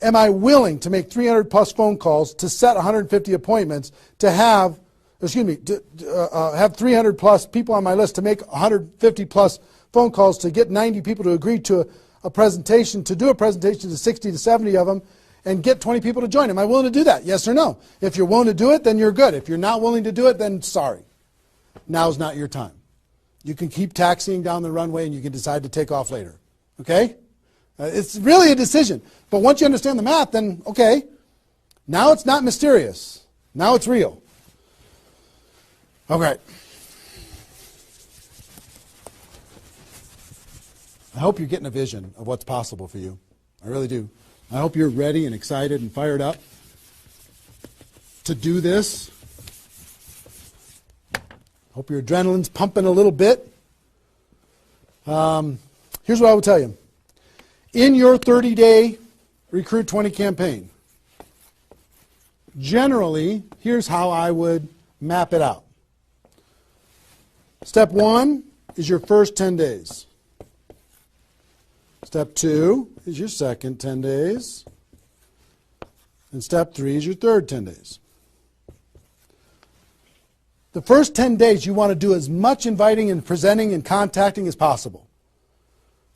Speaker 1: Am I willing to make 300 plus phone calls, to set 150 appointments, to have, have 300 plus people on my list, to make 150 plus phone calls, to get 90 people to agree to a presentation, to do a presentation to 60 to 70 of them, and get 20 people to join. Am I willing to do that? Yes or no? If you're willing to do it, then you're good. If you're not willing to do it, then sorry. Now's not your time. You can keep taxiing down the runway and you can decide to take off later. Okay? It's really a decision. But once you understand the math, then okay, now it's not mysterious. Now it's real. Okay. I hope you're getting a vision of what's possible for you. I really do. I hope you're ready and excited and fired up to do this. Hope your adrenaline's pumping a little bit. Here's what I will tell you. In your 30-day Recruit 20 campaign, generally, here's how I would map it out. Step 1 is your first 10 days. Step 2 is your second 10 days. And step 3 is your third 10 days. The first 10 days, you want to do as much inviting and presenting and contacting as possible.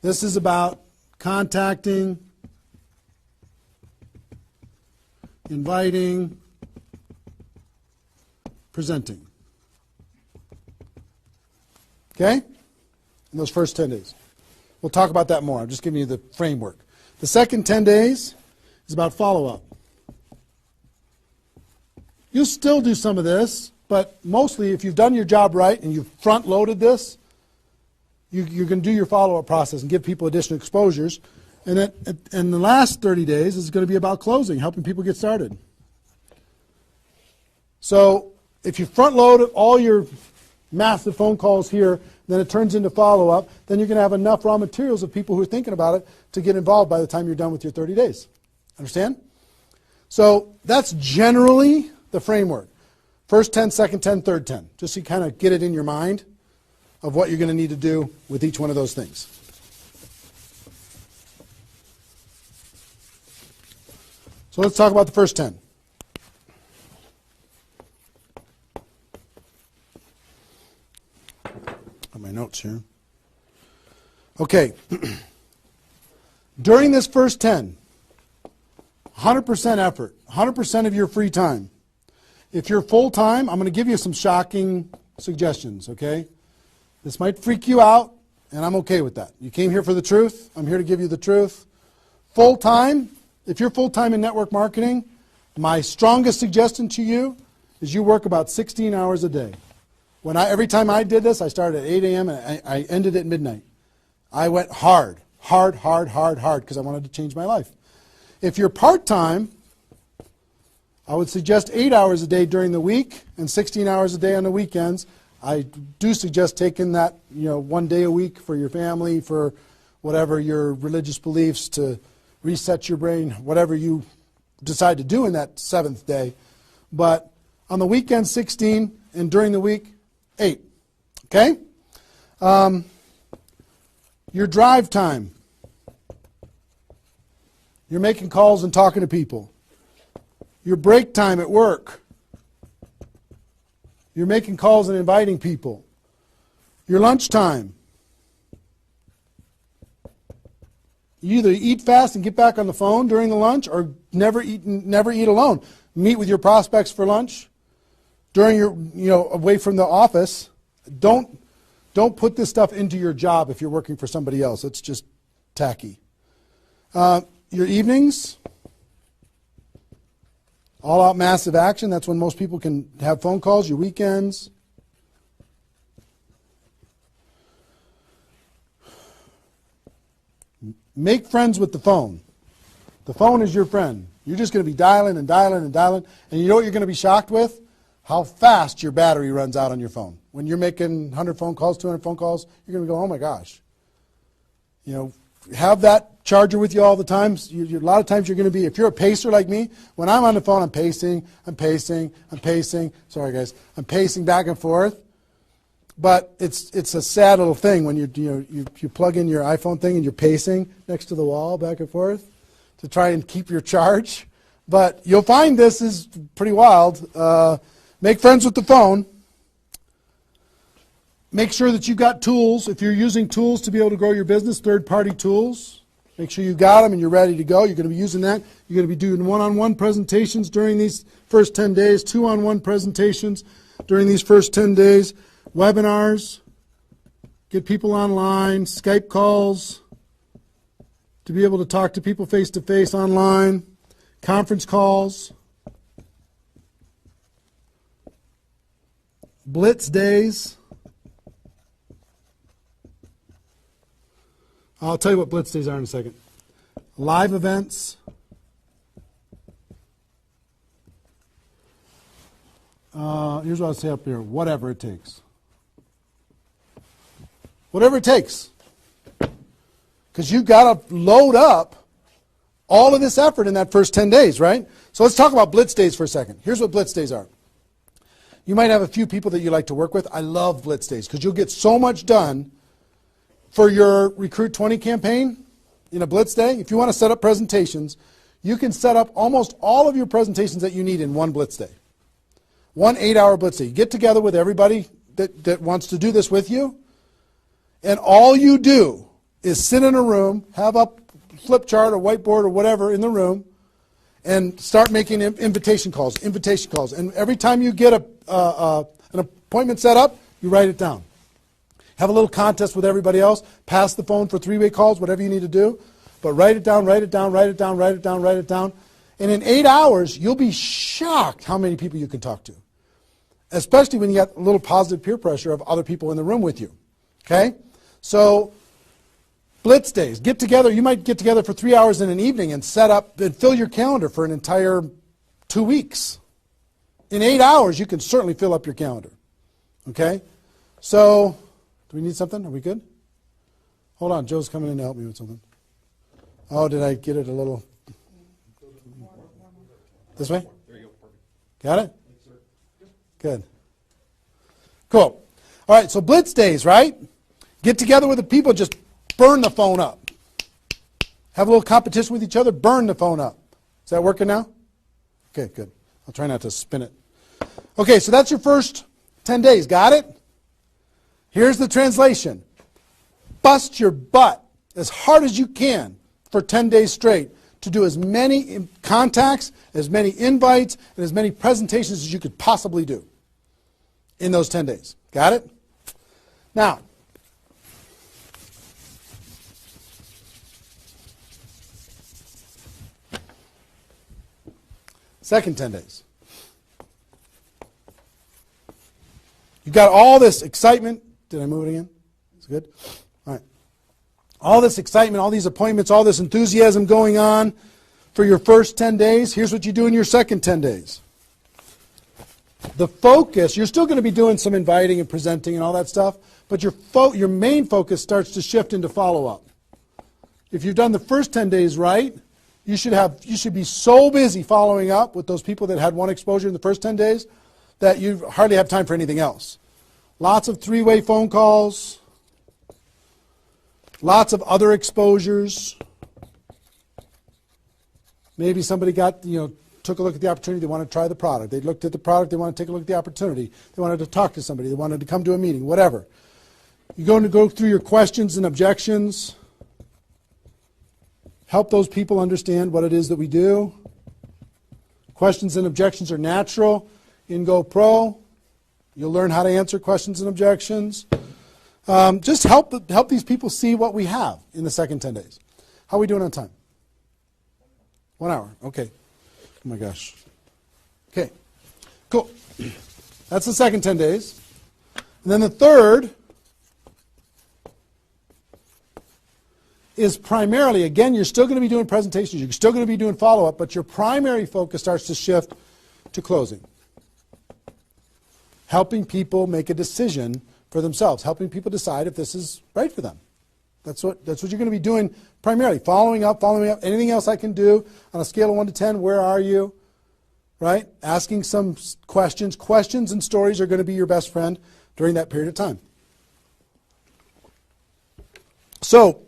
Speaker 1: This is about contacting, inviting, presenting. Okay? In those first 10 days. We'll talk about that more. I'm just giving you the framework. The second 10 days is about follow-up. You'll still do some of this, but mostly if you've done your job right and you've front-loaded this, you're going to do your follow-up process and give people additional exposures. And the last 30 days is going to be about closing, helping people get started. So if you front-load all your massive phone calls here, then it turns into follow-up, then you're going to have enough raw materials of people who are thinking about it to get involved by the time you're done with your 30 days. Understand? So that's generally the framework. First 10, second 10, third 10. Just so you kind of get it in your mind of what you're going to need to do with each one of those things. So let's talk about the first 10. Got my notes here. Okay. During this first 10, 100% effort, 100% of your free time. If you're full-time, I'm going to give you some shocking suggestions, okay? This might freak you out, and I'm okay with that. You came here for the truth. I'm here to give you the truth. Full-time, if you're full-time in network marketing, my strongest suggestion to you is you work about 16 hours a day. Every time I did this, I started at 8 a.m. and I ended at midnight. I went hard, because I wanted to change my life. If you're part-time, I would suggest 8 hours a day during the week and 16 hours a day on the weekends. I do suggest taking that, 1 day a week for your family, for whatever your religious beliefs, to reset your brain, whatever you decide to do in that 7th day. But on the weekend, 16, and during the week, 8. Okay? Your drive time. You're making calls and talking to people. Your break time at work. You're making calls and inviting people. Your lunch time. You either eat fast and get back on the phone during the lunch, or never eat alone. Meet with your prospects for lunch during your, away from the office. Don't put this stuff into your job if you're working for somebody else. It's just tacky. Your evenings, all out massive action. That's when most people can have phone calls. Your weekends. Make friends with the phone. The phone is your friend. You're just going to be dialing and dialing and dialing. And you know what you're going to be shocked with? How fast your battery runs out on your phone. When you're making 100 phone calls, 200 phone calls, you're going to go, oh my gosh. Have that charger with you all the time. A lot of times you're going to be, if you're a pacer like me, when I'm on the phone, I'm pacing. Sorry, guys. I'm pacing back and forth. But it's a sad little thing when you plug in your iPhone thing and you're pacing next to the wall back and forth to try and keep your charge. But you'll find this is pretty wild. Make friends with the phone. Make sure that you've got tools. If you're using tools to be able to grow your business, third-party tools, make sure you've got them and you're ready to go. You're going to be using that. You're going to be doing one-on-one presentations during these first 10 days, two-on-one presentations during these first 10 days, webinars, get people online, Skype calls, to be able to talk to people face-to-face online, conference calls, blitz days. I'll tell you what blitz days are in a second. Live events. Here's what I'll say up here. Whatever it takes. Whatever it takes. Because you've got to load up all of this effort in that first 10 days, right? So let's talk about blitz days for a second. Here's what blitz days are. You might have a few people that you like to work with. I love blitz days because you'll get so much done for your Recruit 20 campaign in a blitz day. If you want to set up presentations, you can set up almost all of your presentations that you need in one blitz day. 1 8-hour blitz day. You get together with everybody that wants to do this with you, and all you do is sit in a room, have a flip chart or whiteboard or whatever in the room, and start making invitation calls. And every time you get an appointment set up, you write it down. Have a little contest with everybody else. Pass the phone for 3-way calls, whatever you need to do. But write it down. And in 8 hours, you'll be shocked how many people you can talk to. Especially when you got a little positive peer pressure of other people in the room with you. Okay? So, blitz days. Get together. You might get together for 3 hours in an evening and set up and fill your calendar for an entire 2 weeks. In 8 hours, you can certainly fill up your calendar. Okay? So, do we need something? Are we good? Hold on. Joe's coming in to help me with something. Oh, did I get it a little? This way? There you go. Perfect. Got it? Good. Cool. All right, so blitz days, right? Get together with the people, just burn the phone up. Have a little competition with each other, burn the phone up. Is that working now? Okay, good. I'll try not to spin it. Okay, so that's your first 10 days. Got it? Here's the translation. Bust your butt as hard as you can for 10 days straight to do as many contacts, as many invites, and as many presentations as you could possibly do in those 10 days. Got it? Now, second 10 days. You've got all this excitement. Did I move it again? It's good? All right. All this excitement, all these appointments, all this enthusiasm going on for your first 10 days. Here's what you do in your second 10 days. The focus, you're still going to be doing some inviting and presenting and all that stuff, but your main focus starts to shift into follow-up. If you've done the first 10 days right, you should be so busy following up with those people that had one exposure in the first 10 days that you hardly have time for anything else. Lots of 3-way phone calls, lots of other exposures. Maybe somebody took a look at the opportunity, they want to try the product. They looked at the product, they want to take a look at the opportunity. They wanted to talk to somebody, they wanted to come to a meeting, whatever. You're going to go through your questions and objections. Help those people understand what it is that we do. Questions and objections are natural in GoPro. You'll learn how to answer questions and objections. Just help these people see what we have in the second 10 days. How are we doing on time? 1 hour. Okay. Oh my gosh. Okay. Cool. That's the second 10 days. And then the third is primarily, again, you're still going to be doing presentations, you're still going to be doing follow-up, but your primary focus starts to shift to closing. Helping people make a decision for themselves, helping people decide if this is right for them. That's what you're going to be doing primarily, following up. Anything else I can do on a scale of 1 to 10, where are you? Right? Asking some questions. Questions and stories are going to be your best friend during that period of time. So,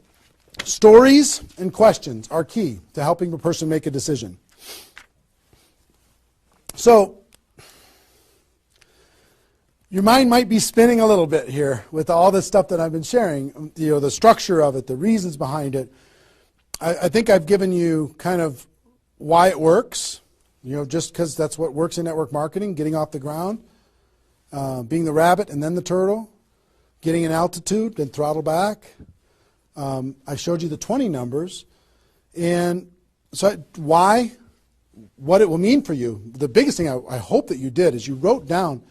Speaker 1: stories and questions are key to helping a person make a decision. So, your mind might be spinning a little bit here with all this stuff that I've been sharing, the structure of it, the reasons behind it. I think I've given you kind of why it works, just because that's what works in network marketing, getting off the ground, being the rabbit and then the turtle, getting an altitude, then throttle back. I showed you the 20 numbers. And so why, what it will mean for you. The biggest thing I hope that you did is you wrote down,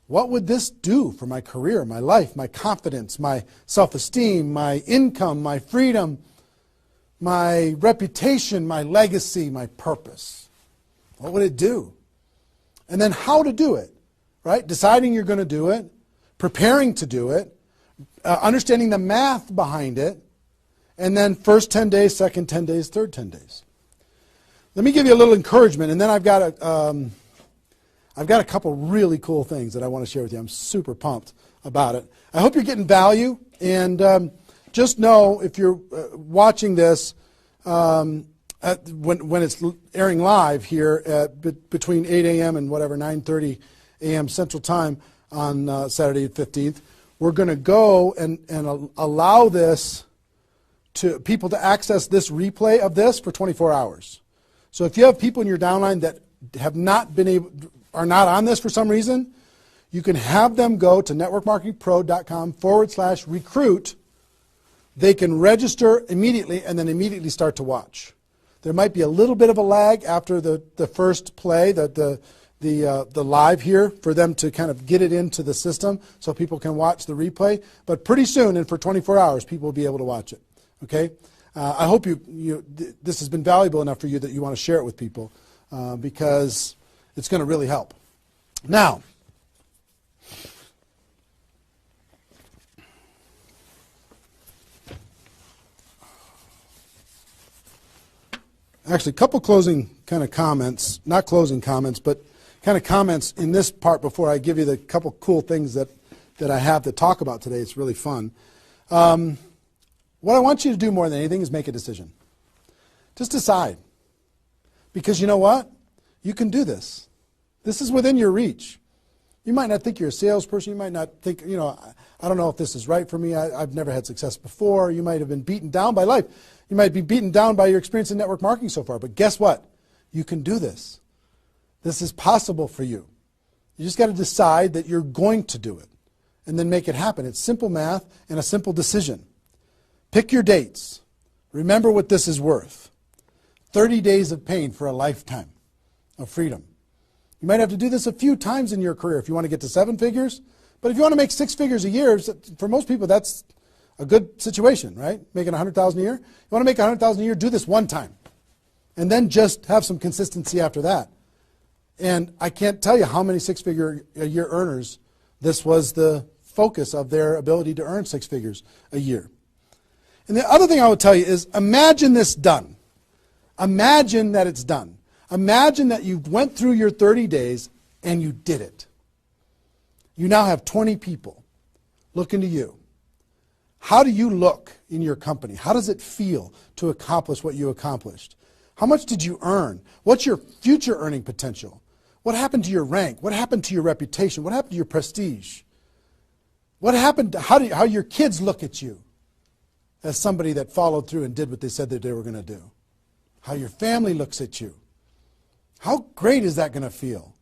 Speaker 1: what would this do for my career, my life, my confidence, my self-esteem, my income, my freedom, my reputation, my legacy, my purpose? What would it do? And then how to do it, right? Deciding you're going to do it, preparing to do it, understanding the math behind it, and then first 10 days, second 10 days, third 10 days. Let me give you a little encouragement, and then I've got a couple really cool things that I want to share with you. I'm super pumped about it. I hope you're getting value, and just know if you're watching this when it's airing live here between 8 a.m. and 9:30 a.m. Central Time on Saturday the 15th, we're going to go and allow this to people to access this replay of this for 24 hours. So if you have people in your downline that have not been able, are not on this for some reason, you can have them go to networkmarketingpro.com/recruit. They can register immediately and then immediately start to watch. There might be a little bit of a lag after the first play, the live here, for them to kind of get it into the system so people can watch the replay. But pretty soon, and for 24 hours, people will be able to watch it. Okay? I hope this has been valuable enough for you that you want to share it with people because it's going to really help. Now, actually, a couple closing kind of comments, not closing comments, but kind of comments in this part before I give you the couple cool things that I have to talk about today. It's really fun. What I want you to do more than anything is make a decision. Just decide. Because you know what? You can do this. This is within your reach. You might not think you're a salesperson. You might not think, I don't know if this is right for me. I've never had success before. You might have been beaten down by life. You might be beaten down by your experience in network marketing so far. But guess what? You can do this. This is possible for you. You just got to decide that you're going to do it and then make it happen. It's simple math and a simple decision. Pick your dates. Remember what this is worth. 30 days of pain for a lifetime of freedom. You might have to do this a few times in your career if you want to get to 7 figures. But if you want to make 6 figures a year, for most people that's a good situation, right? Making $100,000 a year. You want to make $100,000 a year, do this one time. And then just have some consistency after that. And I can't tell you how many 6-figure a year earners this was the focus of their ability to earn 6 figures a year. And the other thing I would tell you is imagine this done. Imagine that it's done. Imagine that you went through your 30 days and you did it. You now have 20 people looking to you. How do you look in your company? How does it feel to accomplish what you accomplished? How much did you earn? What's your future earning potential? What happened to your rank? What happened to your reputation? What happened to your prestige? What happened to how your kids look at you as somebody that followed through and did what they said that they were going to do? How your family looks at you? How great is that going to feel?